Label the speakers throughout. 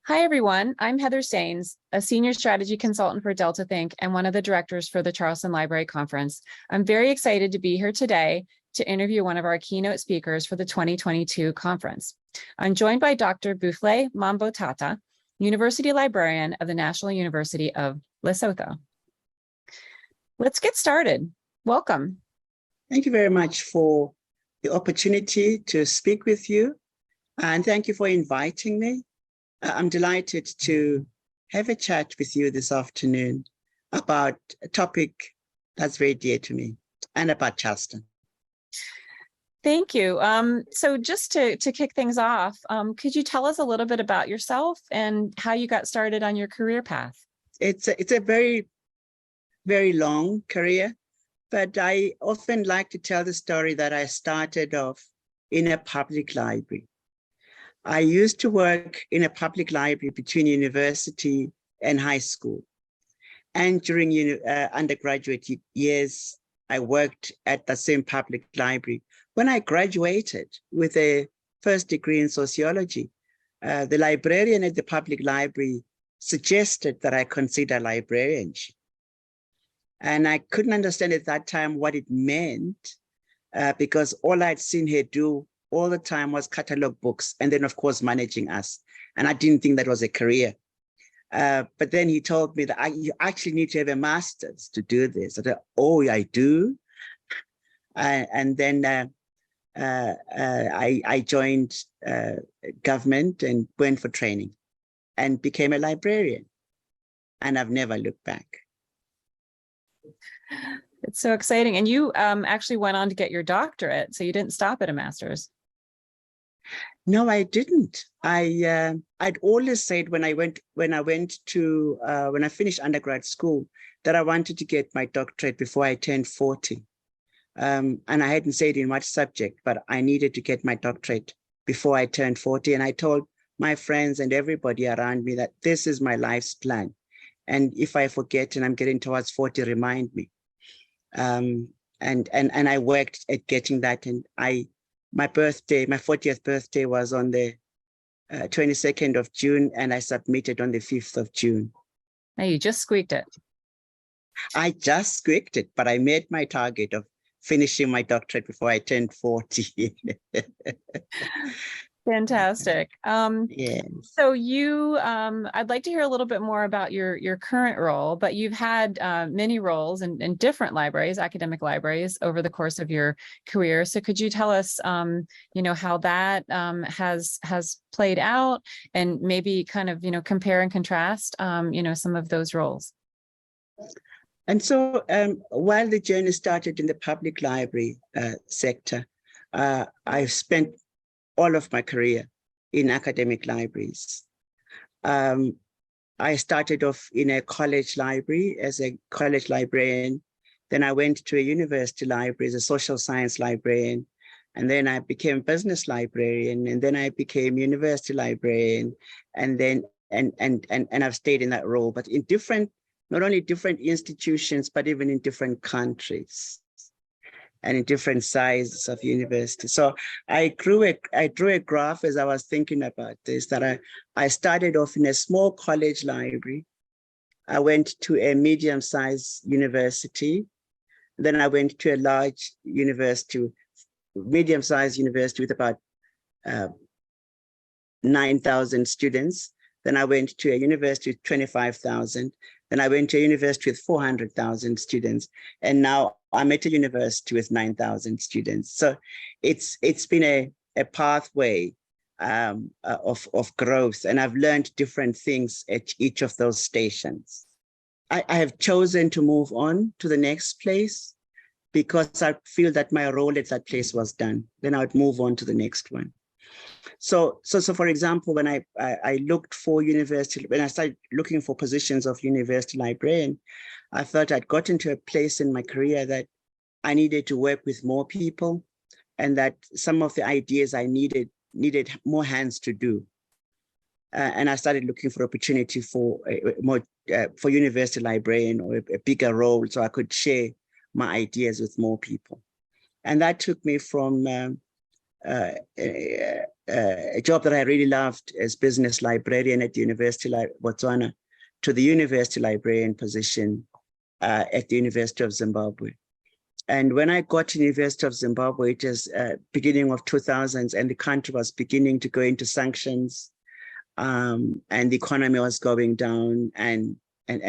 Speaker 1: Hi, everyone. I'm Heather Sains, a senior strategy consultant for Delta Think and one of the directors for the Charleston Library Conference. I'm very excited to be here today to interview one of our keynote speakers for the 2022 conference. I'm joined by Dr. Buhle Mbambo Thata, University Librarian of the National University of Lesotho. Let's get started. Welcome.
Speaker 2: Thank you very much for the opportunity to speak with you, and thank you for inviting me. I'm delighted to have a chat with you this afternoon about a topic that's very dear to me and about Charleston.
Speaker 1: Thank you. So just to kick things off, could you tell us a little bit about yourself and how you got started on your career path?
Speaker 2: It's a very, very long career, but I often like to tell the story that I started off in a public library. I used to work in a public library between university and high school. And during undergraduate years, I worked at the same public library. When I graduated with a first degree in sociology, the librarian at the public library suggested that I consider librarianship. And I couldn't understand at that time what it meant, because all I'd seen her do all the time was catalog books, and then of course managing us. And I didn't think that was a career. But then he told me that you actually need to have a master's to do this. I thought, oh, I do. And then I joined government and went for training and became a librarian. And I've never looked back.
Speaker 1: It's so exciting. And you actually went on to get your doctorate, so you didn't stop at a master's.
Speaker 2: No, I didn't. I'd always said when I finished undergrad school that I wanted to get my doctorate before I turned 40. And I hadn't said in what subject, but I needed to get my doctorate before I turned 40. And I told my friends and everybody around me that this is my life's plan. And if I forget and I'm getting towards 40, remind me. And I worked at getting that. And my birthday, my 40th birthday was on the 22nd of June, and I submitted on the 5th of June.
Speaker 1: Now you just squeaked it.
Speaker 2: I just squeaked it, but I made my target of finishing my doctorate before I turned 40.
Speaker 1: Fantastic.
Speaker 2: Yes.
Speaker 1: So you, I'd like to hear a little bit more about your current role, but you've had many roles in different libraries, academic libraries, over the course of your career. So could you tell us, how that has played out, and maybe kind of, compare and contrast, some of those roles?
Speaker 2: And so while the journey started in the public library sector, I've spent all of my career in academic libraries. I started off in a college library as a college librarian. Then I went to a university library as a social science librarian. And then I became business librarian. And then I became university librarian. And then, and I've stayed in that role, but in not only different institutions, but even in different countries and in different sizes of universities. So I drew a graph as I was thinking about this, that I started off in a small college library. I went to a medium-sized university. Then I went to a large university, medium-sized university with about 9,000 students. Then I went to a university with 25,000. Then I went to a university with 400,000 students. And now I'm at a university with 9,000 students. So it's been a pathway of growth. And I've learned different things at each of those stations. I have chosen to move on to the next place because I feel that my role at that place was done. Then I would move on to the next one. So for example, when I looked for university, when I started looking for positions of university librarian, I felt I'd gotten to a place in my career that I needed to work with more people, and that some of the ideas I needed more hands to do. And I started looking for opportunity for for university librarian, or a bigger role, so I could share my ideas with more people. And that took me from a job that I really loved as business librarian at the University of Botswana to the university librarian position at the University of Zimbabwe. And when I got to the University of Zimbabwe, it was beginning of 2000s, and the country was beginning to go into sanctions, and the economy was going down and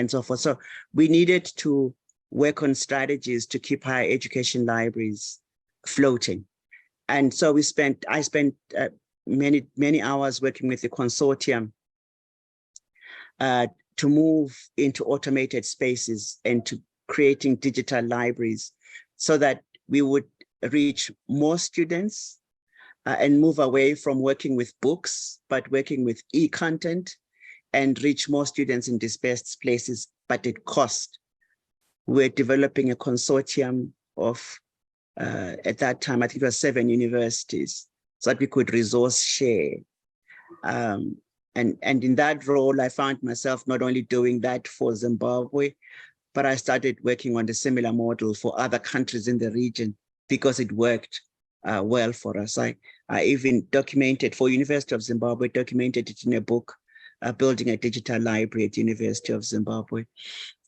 Speaker 2: so forth. So we needed to work on strategies to keep higher education libraries floating. And so I spent many hours working with the consortium to move into automated spaces and to creating digital libraries so that we would reach more students and move away from working with books, but working with e-content and reach more students in dispersed places, but at cost. We're developing a consortium of, at that time, I think it was 7 universities, so that we could resource share. And in that role, I found myself not only doing that for Zimbabwe, but I started working on the similar model for other countries in the region because it worked well for us. I even documented for University of Zimbabwe, documented it in a book, Building a Digital Library at University of Zimbabwe,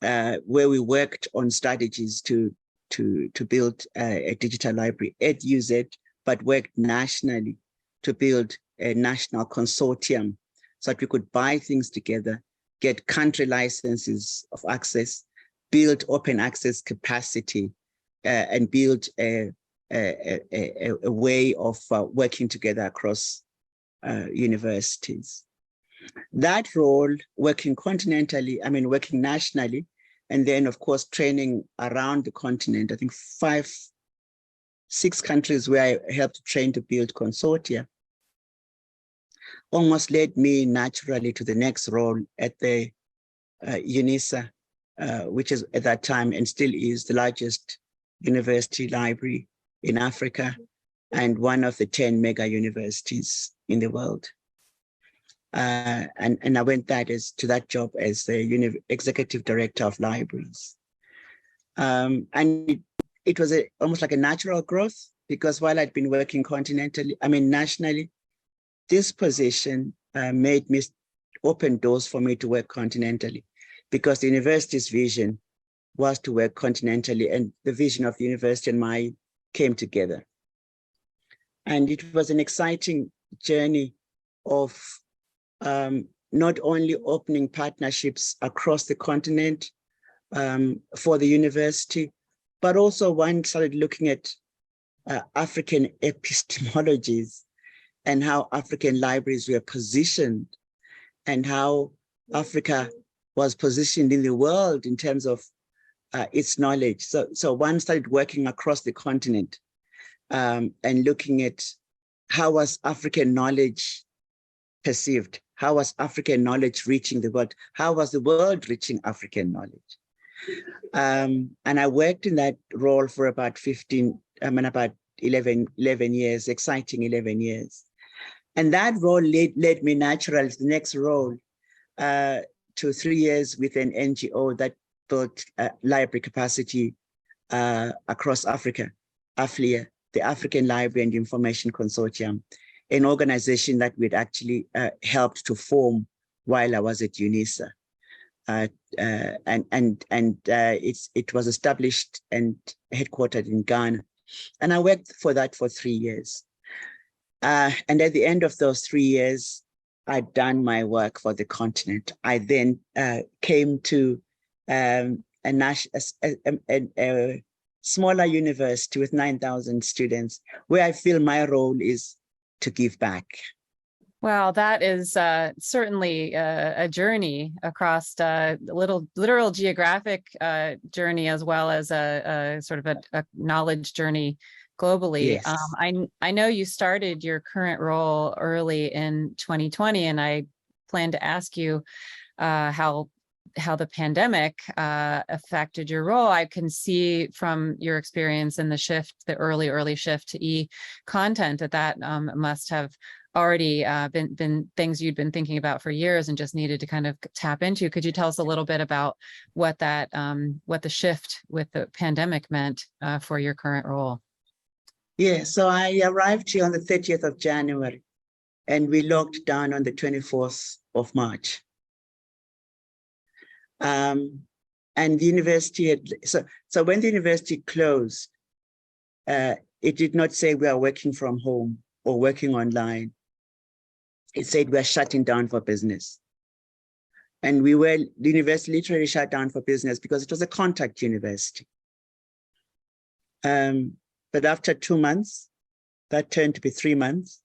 Speaker 2: where we worked on strategies to build a digital library at UZ, but worked nationally to build a national consortium so that we could buy things together, get country licenses of access, build open access capacity, and build a way of working together across universities. That role, working continentally, working nationally, and then of course, training around the continent, I think 5-6 countries where I helped train to build consortia, almost led me naturally to the next role at the UNISA, which is at that time and still is the largest university library in Africa and one of the 10 mega universities in the world. And I went to that job as the executive director of libraries. And it was almost like a natural growth, because while I'd been working nationally, this position made me open doors for me to work continentally, because the university's vision was to work continentally, and the vision of the university and mine came together. And it was an exciting journey of not only opening partnerships across the continent for the university, but also one started looking at African epistemologies and how African libraries were positioned and how Africa was positioned in the world in terms of its knowledge. So one started working across the continent and looking at how was African knowledge perceived? How was African knowledge reaching the world? How was the world reaching African knowledge? And I worked in that role for about 11 years, exciting 11 years. And that role led me naturally to the next role, to 3 years with an NGO that built library capacity across Africa, AFLIA, the African Library and Information Consortium, an organization that we'd actually helped to form while I was at UNISA. It was established and headquartered in Ghana. And I worked for that for 3 years. And at the end of those 3 years, I'd done my work for the continent. I then came to a smaller university with 9,000 students, where I feel my role is to give back.
Speaker 1: Wow, that is certainly a journey across literal geographic journey, as well as a sort of a knowledge journey globally.
Speaker 2: Yes.
Speaker 1: I know you started your current role early in 2020, and I plan to ask you how the pandemic affected your role. I can see from your experience in the early shift to e-content that must have already been things you'd been thinking about for years and just needed to kind of tap into. Could you tell us a little bit about what the shift with the pandemic meant for your current role?
Speaker 2: Yeah, so I arrived here on the 30th of January and we locked down on the 24th of March. And the university had, so when the university closed, it did not say we are working from home or working online. It said we're shutting down for business. And the university literally shut down for business because it was a contact university. But after 2 months, that turned to be 3 months,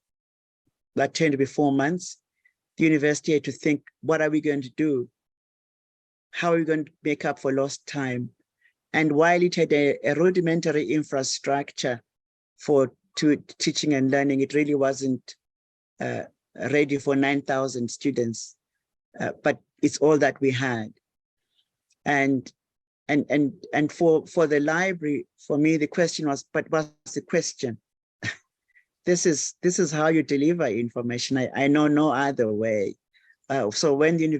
Speaker 2: that turned to be 4 months. The university had to think, what are we going to do? How are we going to make up for lost time? And while it had a rudimentary infrastructure for teaching and learning, it really wasn't ready for 9,000 students, but it's all that we had. And for the library, for me, the question was, but what's the question? This is how you deliver information. I know no other way. So when you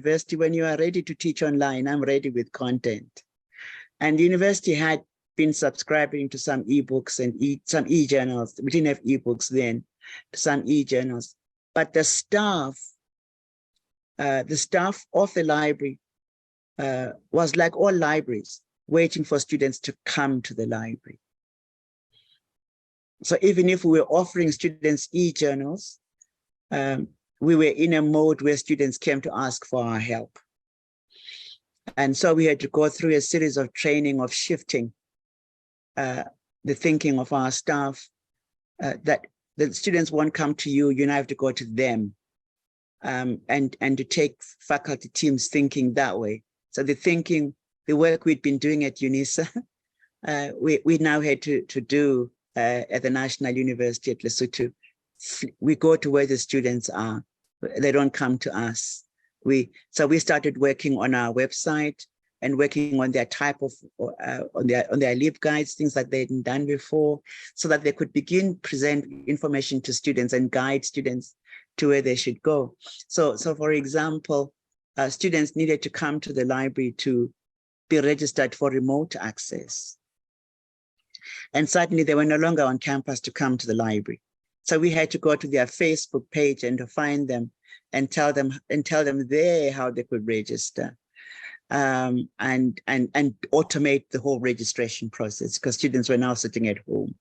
Speaker 2: are ready to teach online, I'm ready with content. And the university had been subscribing to some ebooks and some e-journals. We didn't have ebooks then, some e-journals. But the staff of the library was like all libraries, waiting for students to come to the library. So even if we were offering students e-journals, we were in a mode where students came to ask for our help. And so we had to go through a series of training of shifting the thinking of our staff, that the students won't come to you, you now have to go to them, and to take faculty teams thinking that way. So the work we'd been doing at UNISA, we now had to do at the National University at Lesotho. We go to where the students are. They don't come to us. So we started working on our website and working on their type of, on their LibGuides, things that they hadn't done before, so that they could begin present information to students and guide students to where they should go. So for example, students needed to come to the library to be registered for remote access. And suddenly they were no longer on campus to come to the library. So we had to go to their Facebook page and to find them and tell them there how they could register, and automate the whole registration process, because students were now sitting at home.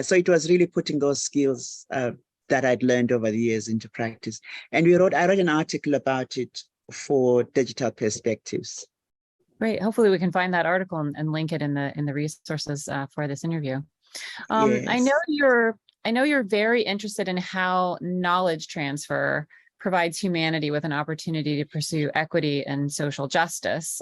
Speaker 2: So it was really putting those skills that I'd learned over the years into practice. And I wrote an article about it for Digital Perspectives.
Speaker 1: Great. Hopefully we can find that article and link it in the resources for this interview.
Speaker 2: Yes.
Speaker 1: I know you're very interested in how knowledge transfer provides humanity with an opportunity to pursue equity and social justice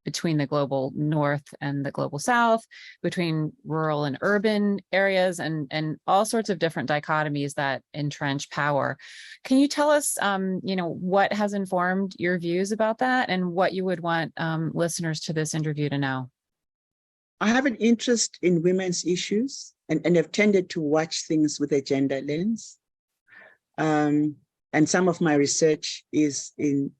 Speaker 1: between the global North and the global South, between rural and urban areas, and all sorts of different dichotomies that entrench power. Can you tell us, what has informed your views about that and what you would want listeners to this interview to know?
Speaker 2: I have an interest in women's issues and have tended to watch things with a gender lens. And some of my research is in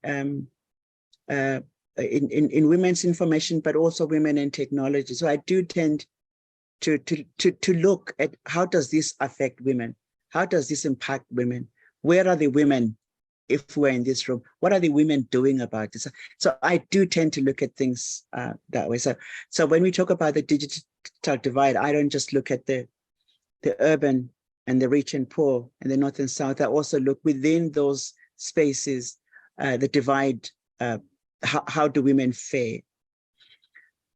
Speaker 2: women's information, but also women in technology. So I do tend to look at how does this affect women? How does this impact women? Where are the women if we're in this room? What are the women doing about this? So I do tend to look at things that way. So when we talk about the digital divide, I don't just look at the urban and the rich and poor and the North and South. I also look within those spaces, the divide, how do women fare?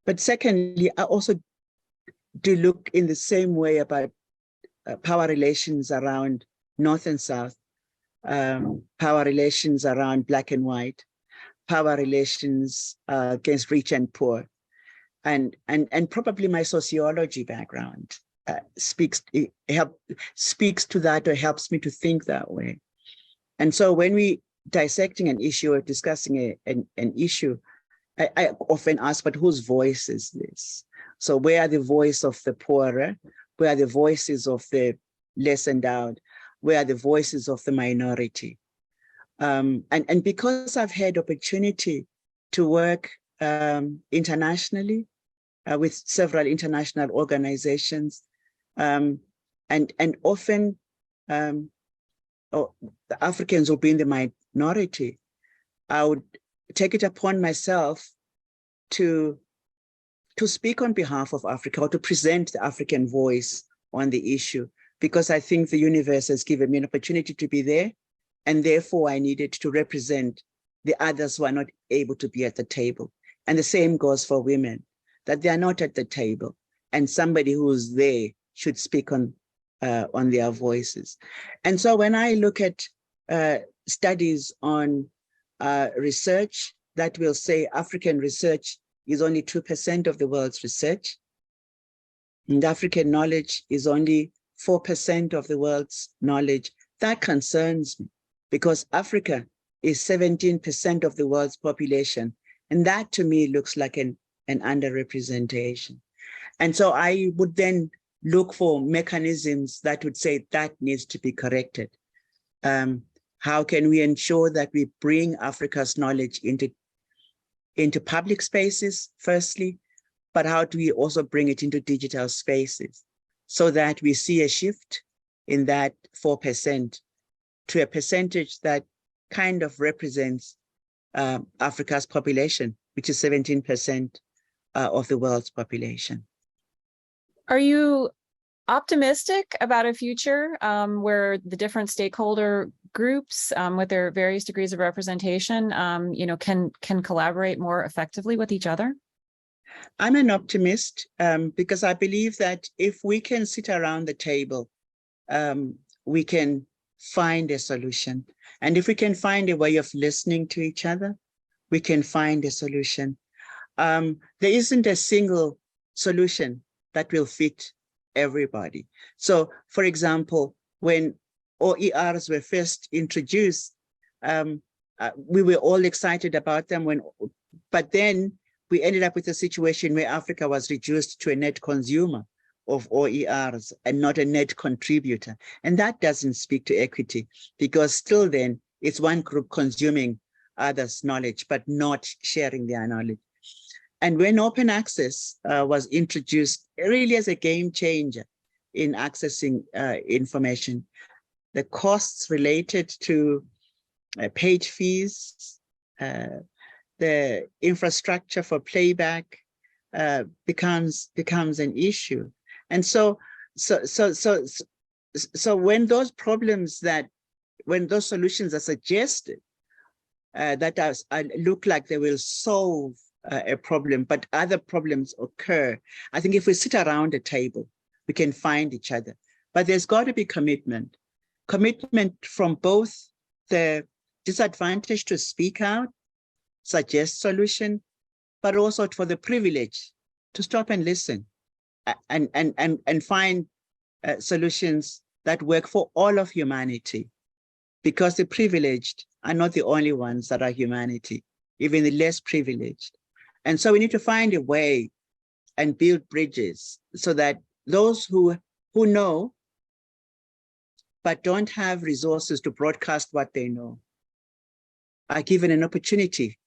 Speaker 2: But secondly, I also do look in the same way about power relations around North and South, power relations around Black and white, power relations against rich and poor, and probably my sociology background speaks to that, or helps me to think that way. And so when we dissecting an issue or discussing an issue, I often ask, but whose voice is this? So where are the voice of the poorer? Where are the voices of the less endowed? Where are the voices of the minority? And because I've had opportunity to work internationally with several international organizations, And often the Africans will be in the minority. I would take it upon myself to speak on behalf of Africa, or to present the African voice on the issue, because I think the universe has given me an opportunity to be there, and therefore I needed to represent the others who are not able to be at the table. And the same goes for women, that they are not at the table, and somebody who's there should speak on their voices. And so when I look at studies on research that will say African research is only 2% of the world's research, and African knowledge is only 4% of the world's knowledge, that concerns me, because Africa is 17% of the world's population. And that to me looks like an underrepresentation. And so I would then look for mechanisms that would say that needs to be corrected. How can we ensure that we bring Africa's knowledge into public spaces, firstly, but how do we also bring it into digital spaces so that we see a shift in that 4% to a percentage that kind of represents Africa's population, which is 17% of the world's population.
Speaker 1: Are you optimistic about a future where the different stakeholder groups with their various degrees of representation, can collaborate more effectively with each other?
Speaker 2: I'm an optimist because I believe that if we can sit around the table, we can find a solution. And if we can find a way of listening to each other, we can find a solution. There isn't a single solution that will fit everybody. So, for example, when OERs were first introduced, we were all excited about them, but then we ended up with a situation where Africa was reduced to a net consumer of OERs and not a net contributor. And that doesn't speak to equity, because still then it's one group consuming others' knowledge, but not sharing their knowledge. And when open access was introduced really as a game changer in accessing information, the costs related to page fees, the infrastructure for playback becomes an issue. And so when those solutions are suggested that look like they will solve a problem, but other problems occur, I think if we sit around a table, we can find each other. But there's got to be commitment from both the disadvantaged to speak out, suggest solution, but also for the privileged to stop and listen and find solutions that work for all of humanity, because the privileged are not the only ones that are humanity, even the less privileged. And so we need to find a way and build bridges so that those who know but don't have resources to broadcast what they know are given an opportunity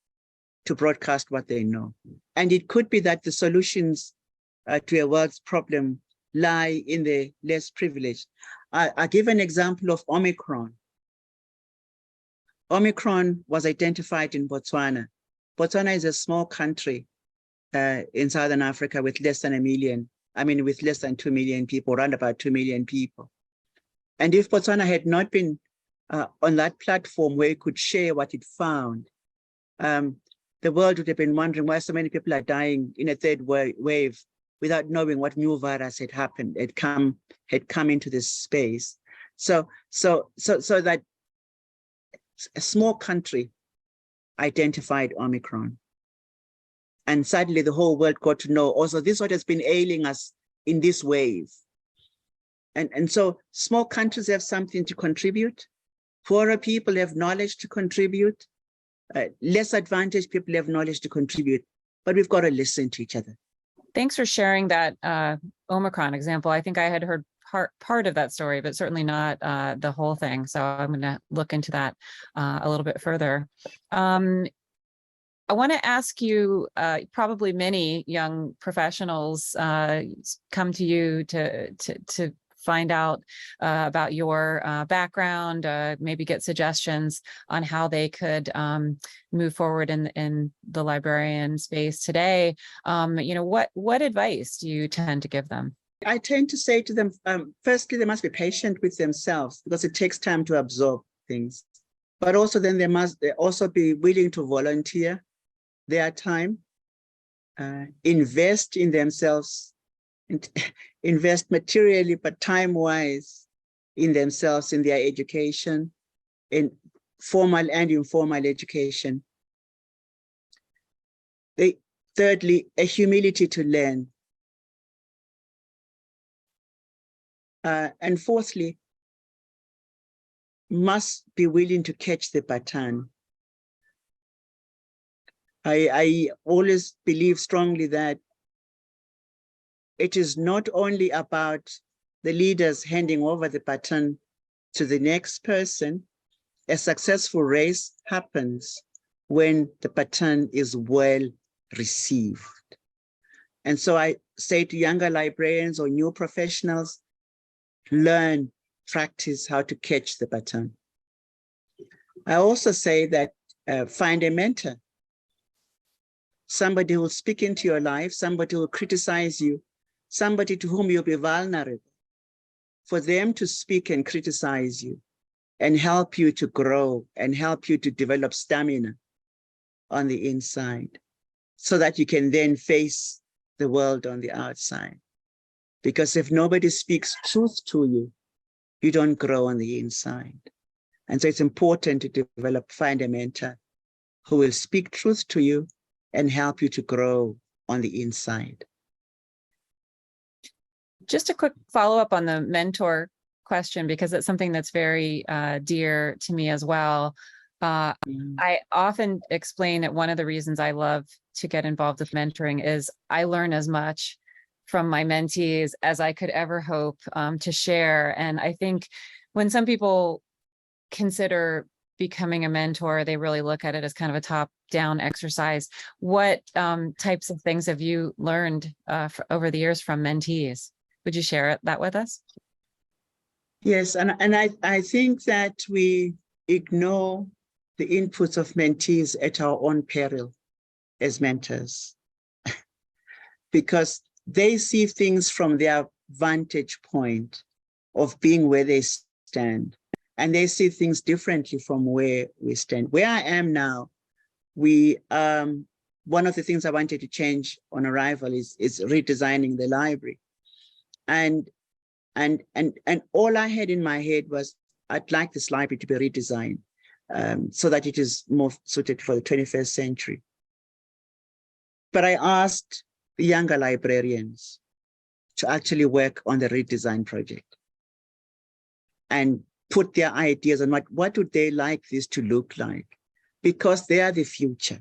Speaker 2: to broadcast what they know. And it could be that the solutions to a world's problem lie in the less privileged. I give an example of Omicron. Omicron was identified in Botswana. Botswana is a small country in Southern Africa with less than 2 million people, around about 2 million people. And if Botswana had not been on that platform where it could share what it found, the world would have been wondering why so many people are dying in a third wave without knowing what new virus had come into this space. So that a small country identified Omicron. And suddenly the whole world got to know also this is what has been ailing us in this wave. And so small countries have something to contribute. Poorer people have knowledge to contribute. Less advantaged people have knowledge to contribute. But we've got to listen to each other.
Speaker 1: Thanks for sharing that Omicron example. I think I had heard part of that story, but certainly not the whole thing. So I'm going to look into that a little bit further. I want to ask you, probably many young professionals come to you to find out about your background, maybe get suggestions on how they could move forward in the librarian space today. What advice do you tend to give them?
Speaker 2: I tend to say to them, firstly, they must be patient with themselves because it takes time to absorb things. But also then they must also be willing to volunteer their time, invest in themselves, invest materially, but time-wise in themselves, in their education, in formal and informal education. Thirdly, a humility to learn. And fourthly, must be willing to catch the baton. I always believe strongly that it is not only about the leaders handing over the baton to the next person. A successful race happens when the baton is well received. And so I say to younger librarians or new professionals, learn, practice how to catch the baton. I also say that find a mentor, somebody who will speak into your life, somebody who will criticize you, somebody to whom you'll be vulnerable, for them to speak and criticize you and help you to grow and help you to develop stamina on the inside so that you can then face the world on the outside. Because if nobody speaks truth to you, you don't grow on the inside. And so it's important to find a mentor who will speak truth to you and help you to grow on the inside.
Speaker 1: Just a quick follow-up on the mentor question, because it's something that's very dear to me as well. I often explain that one of the reasons I love to get involved with mentoring is I learn as much from my mentees as I could ever hope to share. And I think when some people consider becoming a mentor, they really look at it as kind of a top-down exercise. What types of things have you learned over the years from mentees? Would you share that with us?
Speaker 2: Yes, and I think that we ignore the inputs of mentees at our own peril as mentors, because they see things from their vantage point of being where they stand, and they see things differently from where we stand. Where I am now, one of the things I wanted to change on arrival is redesigning the library. And all I had in my head was, I'd like this library to be redesigned so that it is more suited for the 21st century. But I asked the younger librarians to actually work on the redesign project and put their ideas on what would they like this to look like, because they are the future.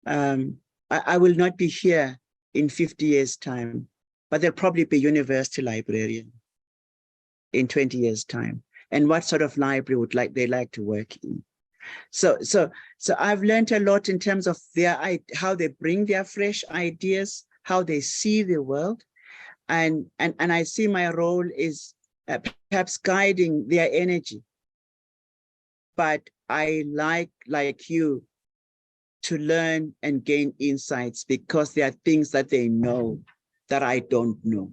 Speaker 2: I will not be here in 50 years' time, but they'll probably be university librarian in 20 years' time. And what sort of library would they like to work in? So I've learned a lot in terms of how they bring their fresh ideas, how they see the world. And I see my role is perhaps guiding their energy. But I like you to learn and gain insights, because there are things that they know that I don't know.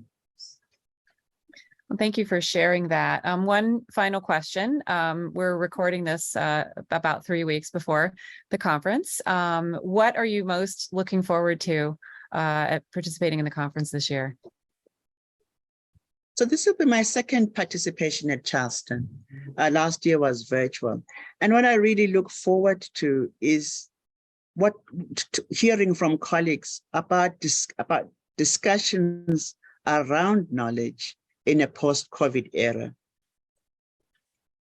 Speaker 1: Well, thank you for sharing that. One final question. We're recording this about 3 weeks before the conference. What are you most looking forward to at participating in the conference this year?
Speaker 2: So this will be my second participation at Charleston. Last year was virtual. And what I really look forward to is hearing from colleagues about discussions around knowledge in a post-COVID era.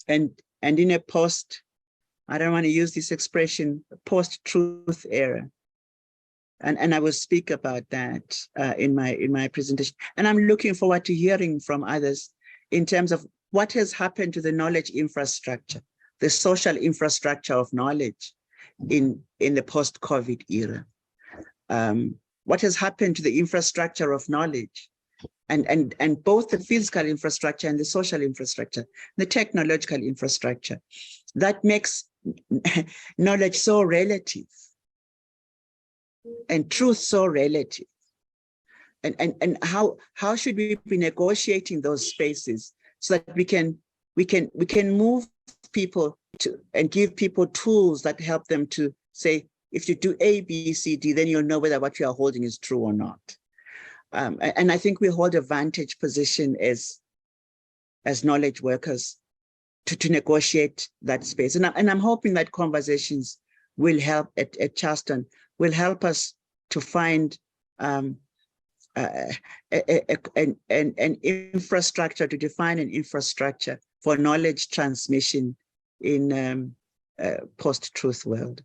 Speaker 2: And in a I don't want to use this expression, post-truth era. And I will speak about that in my presentation. And I'm looking forward to hearing from others in terms of what has happened to the knowledge infrastructure, the social infrastructure of knowledge in the post-COVID era. What has happened to the infrastructure of knowledge, and both the physical infrastructure and the social infrastructure, the technological infrastructure, that makes knowledge so relative and truth so relative. And how should we be negotiating those spaces so that we can move people to and give people tools that help them to say, if you do A, B, C, D, then you'll know whether what you are holding is true or not. And I think we hold a vantage position as knowledge workers to negotiate that space. And I'm hoping that conversations will help at Charleston, will help us to find an infrastructure, to define an infrastructure for knowledge transmission in post-truth world.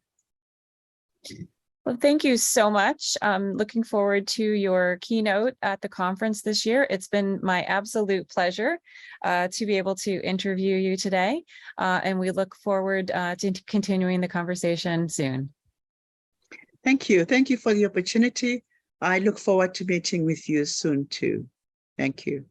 Speaker 1: Well, thank you so much. Looking forward to your keynote at the conference this year. It's been my absolute pleasure to be able to interview you today, and we look forward to continuing the conversation soon.
Speaker 2: Thank you. Thank you for the opportunity. I look forward to meeting with you soon too. Thank you.